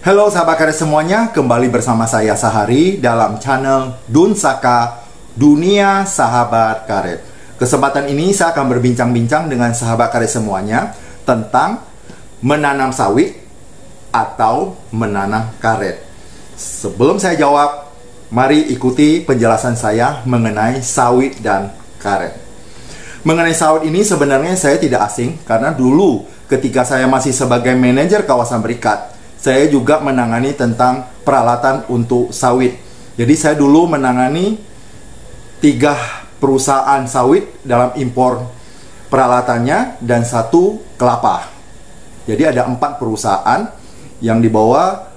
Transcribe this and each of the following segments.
Halo sahabat karet semuanya, kembali bersama saya Sahari dalam channel Dunsaka Dunia Sahabat Karet. Kesempatan ini saya akan berbincang-bincang dengan sahabat karet semuanya tentang menanam sawit atau menanam karet. Sebelum saya jawab, mari ikuti penjelasan saya mengenai sawit dan karet. Mengenai sawit ini sebenarnya saya tidak asing, karena dulu ketika saya masih sebagai manajer kawasan berikat, saya juga menangani tentang peralatan untuk sawit. Jadi saya dulu menangani 3 perusahaan sawit dalam impor peralatannya dan 1 kelapa. Jadi ada 4 perusahaan yang dibawa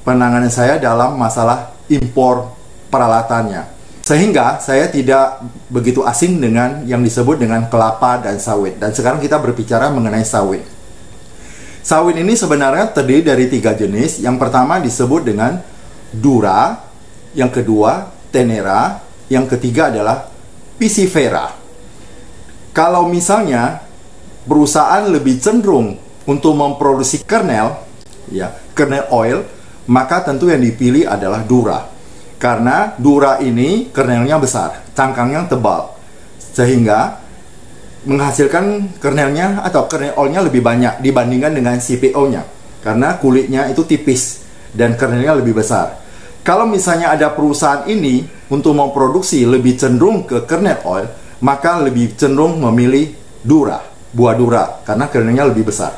penanganan saya dalam masalah impor peralatannya. Sehingga saya tidak begitu asing dengan yang disebut dengan kelapa dan sawit. Dan sekarang kita berbicara mengenai sawit. Sawit ini sebenarnya terdiri dari 3 jenis. Yang pertama disebut dengan Dura, yang kedua Tenera, yang ketiga adalah Piscifera. Kalau misalnya perusahaan lebih cenderung untuk memproduksi kernel, kernel oil, maka tentu yang dipilih adalah Dura. Karena Dura ini kernelnya besar, cangkangnya tebal, sehingga menghasilkan kernelnya atau kernel oilnya lebih banyak dibandingkan dengan CPO-nya, karena kulitnya itu tipis dan kernelnya lebih besar. Kalau misalnya ada perusahaan ini untuk memproduksi lebih cenderung ke kernel oil, maka lebih cenderung memilih Dura, buah Dura, karena kernelnya lebih besar.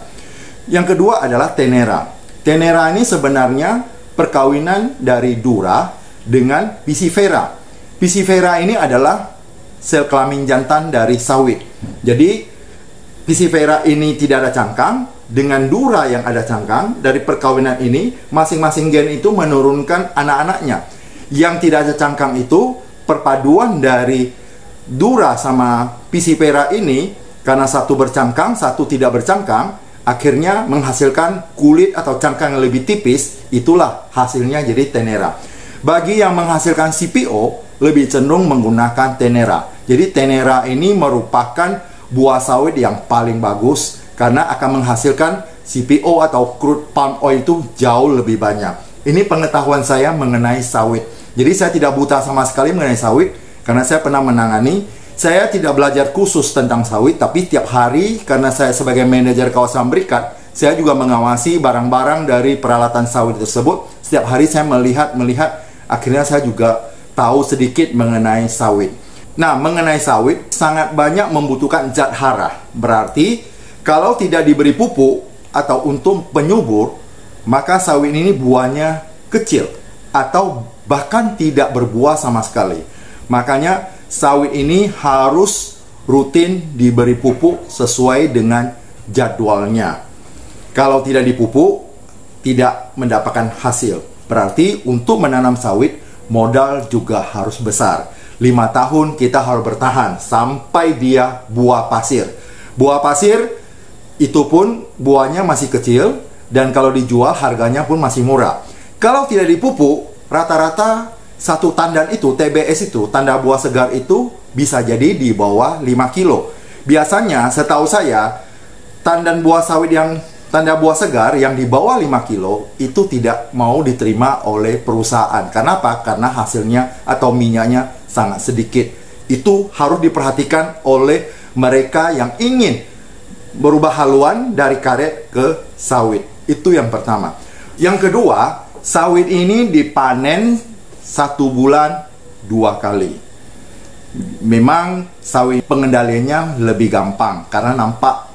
Yang kedua adalah Tenera. Tenera ini sebenarnya perkawinan dari Dura dengan Piscifera. Piscifera ini adalah sel kelamin jantan dari sawit. Jadi Piscifera ini tidak ada cangkang, dengan Dura yang ada cangkang. Dari perkawinan ini masing-masing gen itu menurunkan anak-anaknya. Yang tidak ada cangkang itu perpaduan dari Dura sama Piscifera ini, karena satu bercangkang, satu tidak bercangkang, akhirnya menghasilkan kulit atau cangkang yang lebih tipis. Itulah hasilnya jadi Tenera. Bagi yang menghasilkan CPO, lebih cenderung menggunakan Tenera. Jadi Tenera ini merupakan buah sawit yang paling bagus, karena akan menghasilkan CPO atau crude palm oil itu jauh lebih banyak. Ini pengetahuan saya mengenai sawit. Jadi saya tidak buta sama sekali mengenai sawit, karena saya pernah menangani. Saya tidak belajar khusus tentang sawit, tapi tiap hari karena saya sebagai manajer kawasan berikat, saya juga mengawasi barang-barang dari peralatan sawit tersebut. Setiap hari saya melihat, akhirnya saya juga tahu sedikit mengenai sawit. Nah, mengenai sawit sangat banyak membutuhkan zat hara. Berarti kalau tidak diberi pupuk atau untuk penyubur, maka sawit ini buahnya kecil atau bahkan tidak berbuah sama sekali. Makanya sawit ini harus rutin diberi pupuk sesuai dengan jadwalnya. Kalau tidak dipupuk, tidak mendapatkan hasil. Berarti untuk menanam sawit, modal juga harus besar. 5 tahun kita harus bertahan sampai dia buah pasir. Buah pasir itu pun buahnya masih kecil, dan kalau dijual harganya pun masih murah. Kalau tidak dipupuk, rata-rata satu tandan itu, TBS itu, tanda buah segar itu, bisa jadi di bawah 5 kilo. Biasanya setahu saya, tandan buah sawit yang tanda buah segar yang di bawah 5 kilo itu tidak mau diterima oleh perusahaan. Karena apa? Karena hasilnya atau minyaknya sangat sedikit. Itu harus diperhatikan oleh mereka yang ingin berubah haluan dari karet ke sawit. Itu yang pertama. Yang kedua, sawit ini dipanen 1 bulan 2 kali. Memang sawit pengendaliannya lebih gampang karena nampak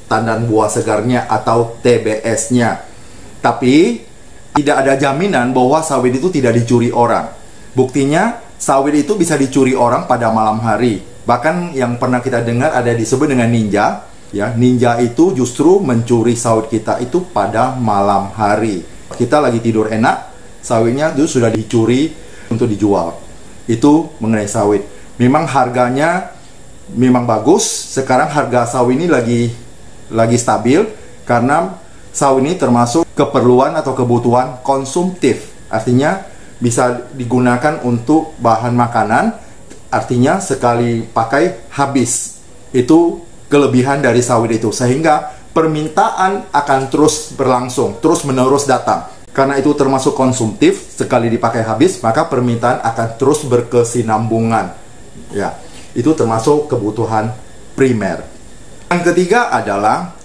tandan buah segarnya atau TBS-nya. Tapi tidak ada jaminan bahwa sawit itu tidak dicuri orang. Buktinya sawit itu bisa dicuri orang pada malam hari. Bahkan yang pernah kita dengar ada disebut dengan ninja. Ninja itu justru mencuri sawit kita itu pada malam hari. Kita lagi tidur enak, sawitnya itu sudah dicuri untuk dijual. Itu mengenai sawit. Memang harganya memang bagus. Sekarang harga sawit ini lagi stabil, karena sawit ini termasuk keperluan atau kebutuhan konsumtif. Artinya bisa digunakan untuk bahan makanan, artinya sekali pakai habis. Itu kelebihan dari sawit itu, sehingga permintaan akan terus berlangsung, terus menerus datang. Karena itu termasuk konsumtif, sekali dipakai habis, maka permintaan akan terus berkesinambungan. Ya, itu termasuk kebutuhan primer. Yang ketiga adalah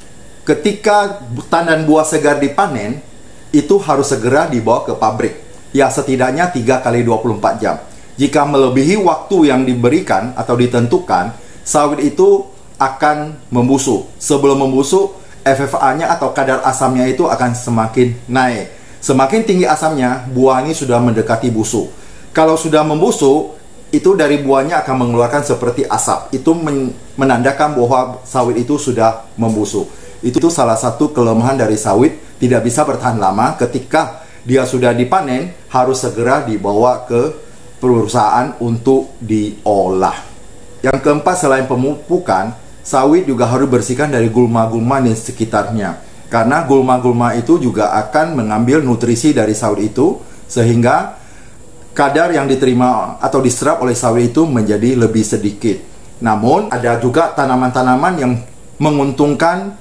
ketika tandan buah segar dipanen, itu harus segera dibawa ke pabrik. Ya, setidaknya 3 kali 24 jam. Jika melebihi waktu yang diberikan atau ditentukan, sawit itu akan membusuk. Sebelum membusuk, FFA-nya atau kadar asamnya itu akan semakin naik. Semakin tinggi asamnya, buah ini sudah mendekati busuk. Kalau sudah membusuk, itu dari buahnya akan mengeluarkan seperti asap. Itu menandakan bahwa sawit itu sudah membusuk. Itu salah satu kelemahan dari sawit, tidak bisa bertahan lama. Ketika dia sudah dipanen, harus segera dibawa ke perusahaan untuk diolah. Yang keempat, selain pemupukan, sawit juga harus bersihkan dari gulma-gulma di sekitarnya. Karena gulma-gulma itu juga akan mengambil nutrisi dari sawit itu, sehingga kadar yang diterima atau diserap oleh sawit itu menjadi lebih sedikit. Namun, ada juga tanaman-tanaman yang menguntungkan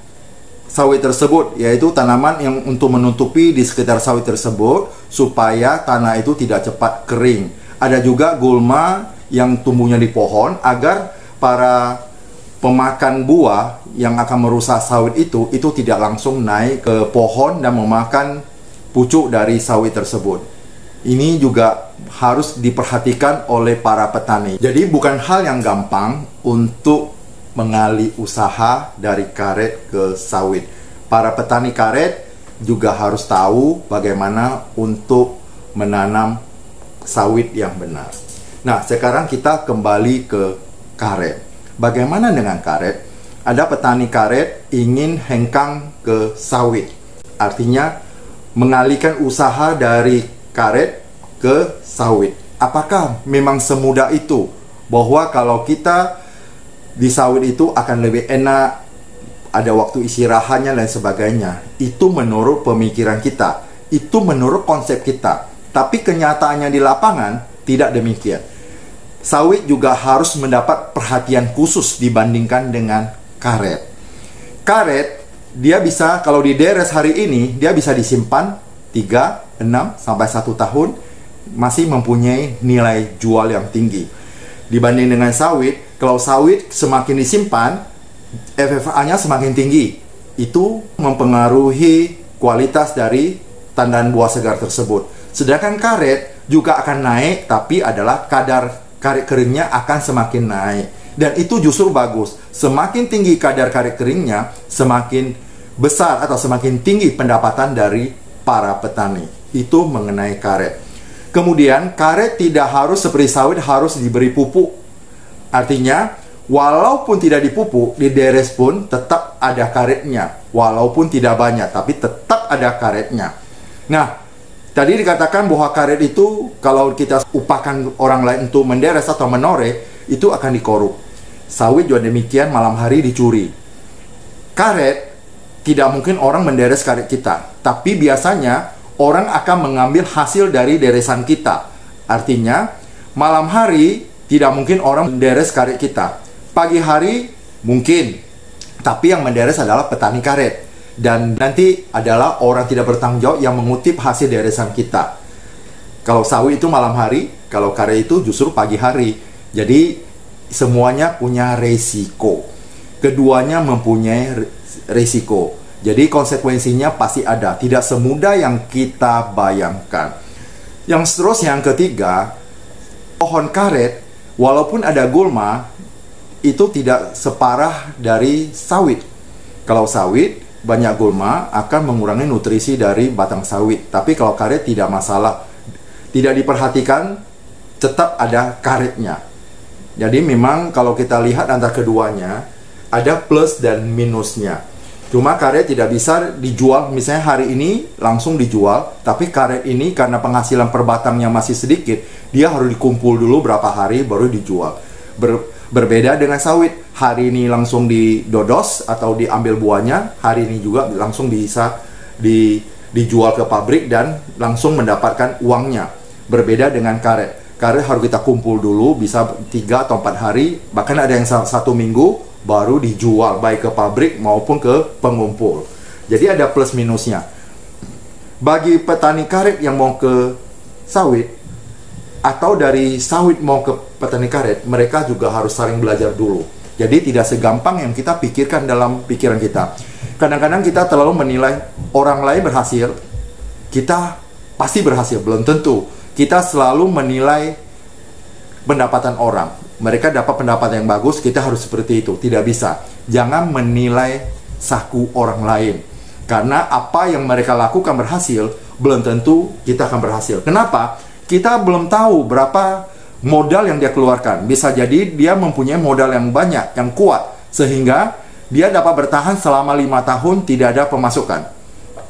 sawit tersebut, yaitu tanaman yang untuk menutupi di sekitar sawit tersebut, supaya tanah itu tidak cepat kering. Ada juga gulma yang tumbuhnya di pohon, agar para pemakan buah yang akan merusak sawit itu tidak langsung naik ke pohon dan memakan pucuk dari sawit tersebut. Ini juga harus diperhatikan oleh para petani. Jadi bukan hal yang gampang untuk mengalih usaha dari karet ke sawit. Para petani karet juga harus tahu bagaimana untuk menanam sawit yang benar. Nah, sekarang kita kembali ke karet. Bagaimana dengan karet? Ada petani karet ingin hengkang ke sawit. Artinya mengalihkan usaha dari karet ke sawit. Apakah memang semudah itu? Bahwa kalau kita di sawit itu akan lebih enak, ada waktu istirahatnya dan sebagainya. Itu menurut pemikiran kita. Itu menurut konsep kita. Tapi kenyataannya di lapangan tidak demikian. Sawit juga harus mendapat perhatian khusus dibandingkan dengan karet. Karet, dia bisa, kalau dideres hari ini, dia bisa disimpan 3, 6, sampai 1 tahun, masih mempunyai nilai jual yang tinggi. Dibanding dengan sawit, kalau sawit semakin disimpan, FFA-nya semakin tinggi. Itu mempengaruhi kualitas dari tandan buah segar tersebut. Sedangkan karet juga akan naik, tapi adalah kadar karet keringnya akan semakin naik. Dan itu justru bagus. Semakin tinggi kadar karet keringnya, semakin besar atau semakin tinggi pendapatan dari para petani. Itu mengenai karet. Kemudian, karet tidak harus seperti sawit harus diberi pupuk. Artinya, walaupun tidak dipupuk, dideres pun tetap ada karetnya. Walaupun tidak banyak, tapi tetap ada karetnya. Nah, tadi dikatakan bahwa karet itu kalau kita upahkan orang lain untuk menderes atau menoreh, itu akan dikorup. Sawit juga demikian, malam hari dicuri. Karet, tidak mungkin orang menderes karet kita. Tapi biasanya orang akan mengambil hasil dari deresan kita. Artinya, malam hari tidak mungkin orang menderes karet kita. Pagi hari mungkin. Tapi yang menderes adalah petani karet. Dan nanti adalah orang tidak bertanggung jawab yang mengutip hasil deresan kita. Kalau sawit itu malam hari, kalau karet itu justru pagi hari. Jadi semuanya punya resiko. Keduanya mempunyai resiko. Jadi konsekuensinya pasti ada. Tidak semudah yang kita bayangkan. Yang seterusnya, yang ketiga, pohon karet, walaupun ada gulma, itu tidak separah dari sawit. Kalau sawit, banyak gulma akan mengurangi nutrisi dari batang sawit. Tapi kalau karet tidak masalah. Tidak diperhatikan, tetap ada karetnya. Jadi memang kalau kita lihat antara keduanya, ada plus dan minusnya. Cuma karet tidak bisa dijual, misalnya hari ini langsung dijual. Tapi karet ini karena penghasilan per batangnya masih sedikit, dia harus dikumpul dulu berapa hari baru dijual. Berbeda dengan sawit, hari ini langsung didodos atau diambil buahnya, hari ini juga langsung bisa dijual ke pabrik dan langsung mendapatkan uangnya. Berbeda dengan karet. Karet harus kita kumpul dulu, bisa 3 atau 4 hari, bahkan ada yang 1 minggu baru dijual, baik ke pabrik maupun ke pengumpul. Jadi ada plus minusnya. Bagi petani karet yang mau ke sawit, atau dari sawit mau ke petani karet, mereka juga harus saling belajar dulu. Jadi tidak segampang yang kita pikirkan dalam pikiran kita. Kadang-kadang kita terlalu menilai orang lain berhasil, kita pasti berhasil. Belum tentu. Kita selalu menilai pendapatan orang. Mereka dapat pendapatan yang bagus, kita harus seperti itu. Tidak bisa. Jangan menilai saku orang lain. Karena apa yang mereka lakukan berhasil, belum tentu kita akan berhasil. Kenapa? Kita belum tahu berapa modal yang dia keluarkan. Bisa jadi dia mempunyai modal yang banyak, yang kuat, sehingga dia dapat bertahan selama 5 tahun tidak ada pemasukan.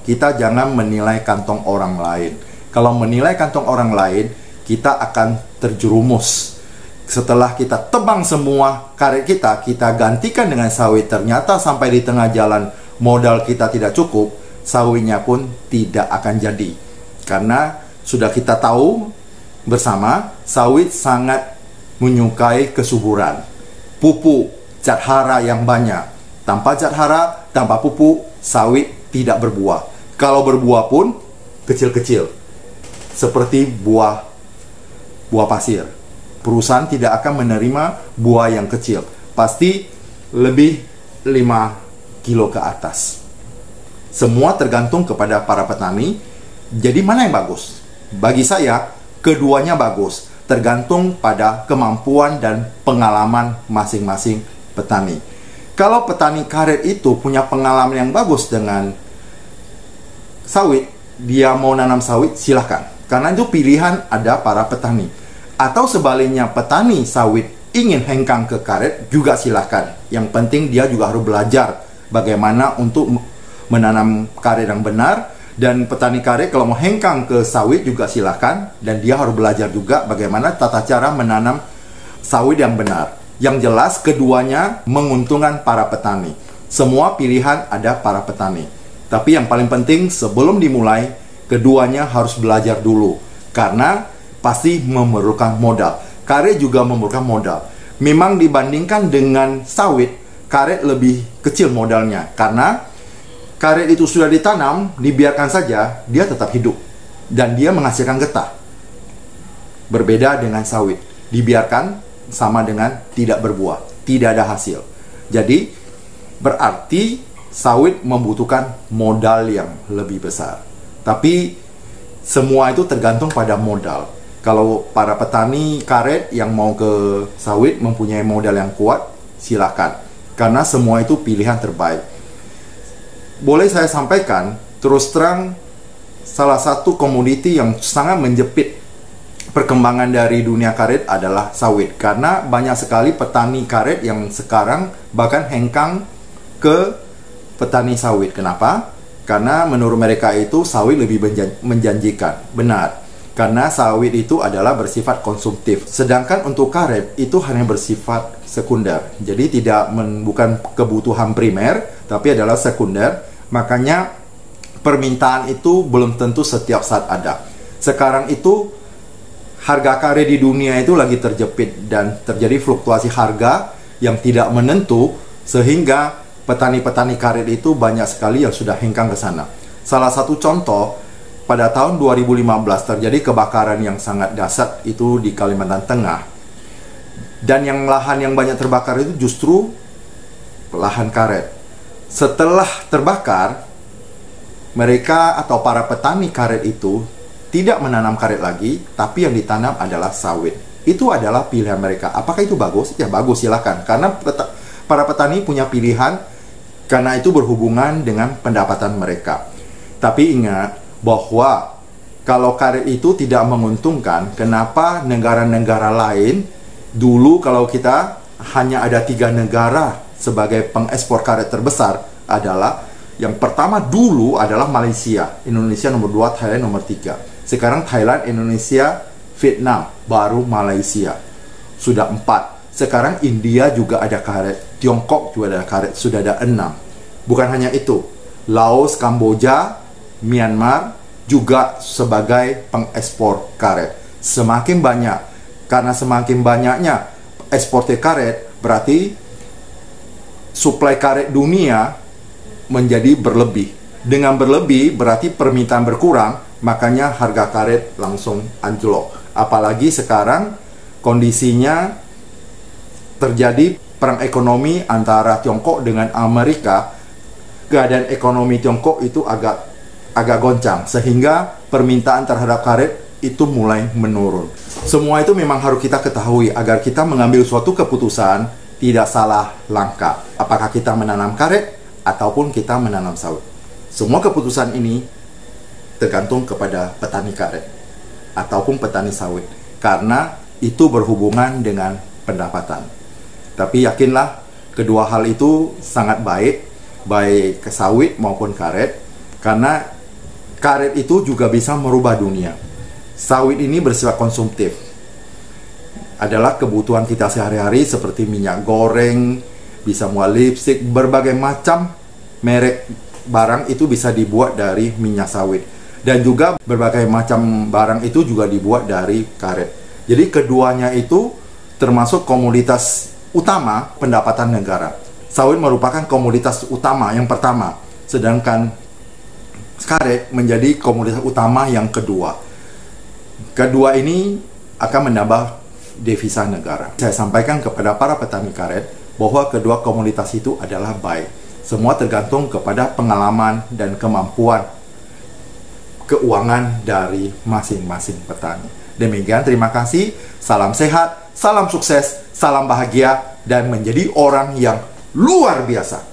Kita jangan menilai kantong orang lain. Kalau menilai kantong orang lain, kita akan terjerumus. Setelah kita tebang semua karet kita gantikan dengan sawit. Ternyata sampai di tengah jalan modal kita tidak cukup, sawitnya pun tidak akan jadi. Karena sudah kita tahu bersama, sawit sangat menyukai kesuburan. Pupuk, zat hara yang banyak. Tanpa zat hara, tanpa pupuk, sawit tidak berbuah. Kalau berbuah pun kecil-kecil, seperti buah pasir. Perusahaan tidak akan menerima buah yang kecil. Pasti lebih 5 kilo ke atas. Semua tergantung kepada para petani. Jadi mana yang bagus? Bagi saya, keduanya bagus. Tergantung pada kemampuan dan pengalaman masing-masing petani. Kalau petani karet itu punya pengalaman yang bagus dengan sawit, dia mau nanam sawit, silahkan. Karena itu pilihan ada para petani. Atau sebaliknya, petani sawit ingin hengkang ke karet, juga silahkan. Yang penting dia juga harus belajar bagaimana untuk menanam karet yang benar. Dan petani karet kalau mau hengkang ke sawit juga silahkan. Dan dia harus belajar juga bagaimana tata cara menanam sawit yang benar. Yang jelas keduanya menguntungkan para petani. Semua pilihan ada para petani. Tapi yang paling penting sebelum dimulai, keduanya harus belajar dulu. Karena pasti memerlukan modal. Karet juga memerlukan modal. Memang dibandingkan dengan sawit, karet lebih kecil modalnya. Karena karet itu sudah ditanam, dibiarkan saja, dia tetap hidup. Dan dia menghasilkan getah. Berbeda dengan sawit. Dibiarkan sama dengan tidak berbuah. Tidak ada hasil. Jadi, berarti sawit membutuhkan modal yang lebih besar. Tapi, semua itu tergantung pada modal. Kalau para petani karet yang mau ke sawit mempunyai modal yang kuat, silakan. Karena semua itu pilihan terbaik. Boleh saya sampaikan, terus terang, salah satu komoditi yang sangat menjepit perkembangan dari dunia karet adalah sawit. Karena banyak sekali petani karet yang sekarang bahkan hengkang ke petani sawit. Kenapa? Karena menurut mereka itu sawit lebih menjanjikan. Benar. Karena sawit itu adalah bersifat konsumtif. Sedangkan untuk karet itu hanya bersifat sekunder. Jadi bukan kebutuhan primer, tapi adalah sekunder. Makanya permintaan itu belum tentu setiap saat ada. Sekarang itu harga karet di dunia itu lagi terjepit dan terjadi fluktuasi harga yang tidak menentu, sehingga petani-petani karet itu banyak sekali yang sudah hengkang ke sana. Salah satu contoh, pada tahun 2015 terjadi kebakaran yang sangat dahsyat itu di Kalimantan Tengah. Dan yang lahan yang banyak terbakar itu justru lahan karet. Setelah terbakar, mereka atau para petani karet itu tidak menanam karet lagi, tapi yang ditanam adalah sawit. Itu adalah pilihan mereka. Apakah itu bagus? Ya bagus, silakan. Karena para petani punya pilihan, karena itu berhubungan dengan pendapatan mereka. Tapi ingat bahwa kalau karet itu tidak menguntungkan, kenapa negara-negara lain dulu, kalau kita hanya ada 3 negara sebagai pengekspor karet terbesar, adalah yang pertama dulu adalah Malaysia, Indonesia nomor 2, Thailand nomor 3. Sekarang Thailand, Indonesia, Vietnam, baru Malaysia. Sudah 4. Sekarang India juga ada karet, Tiongkok juga ada karet, sudah ada 6. Bukan hanya itu, Laos, Kamboja, Myanmar juga sebagai pengekspor karet. Semakin banyak, karena semakin banyaknya ekspor karet, berarti suplai karet dunia menjadi berlebih. Dengan berlebih berarti permintaan berkurang, makanya harga karet langsung anjlok. Apalagi sekarang kondisinya terjadi perang ekonomi antara Tiongkok dengan Amerika. Keadaan ekonomi Tiongkok itu agak goncang, sehingga permintaan terhadap karet itu mulai menurun. Semua itu memang harus kita ketahui agar kita mengambil suatu keputusan tidak salah langkah. Apakah kita menanam karet ataupun kita menanam sawit. Semua keputusan ini tergantung kepada petani karet ataupun petani sawit, karena itu berhubungan dengan pendapatan. Tapi yakinlah, kedua hal itu sangat baik ke sawit maupun karet, karena karet itu juga bisa merubah dunia. Sawit ini bersifat konsumtif, adalah kebutuhan kita sehari-hari seperti minyak goreng, bisa muat lipstik, berbagai macam merek barang itu bisa dibuat dari minyak sawit. Dan juga berbagai macam barang itu juga dibuat dari karet. Jadi keduanya itu termasuk komoditas utama pendapatan negara. Sawit merupakan komoditas utama yang pertama, sedangkan karet menjadi komoditas utama yang kedua. Kedua ini akan menambah devisa negara. Saya sampaikan kepada para petani karet bahwa kedua komoditas itu adalah baik. Semua tergantung kepada pengalaman dan kemampuan keuangan dari masing-masing petani. Demikian, terima kasih. Salam sehat, salam sukses, salam bahagia, dan menjadi orang yang luar biasa.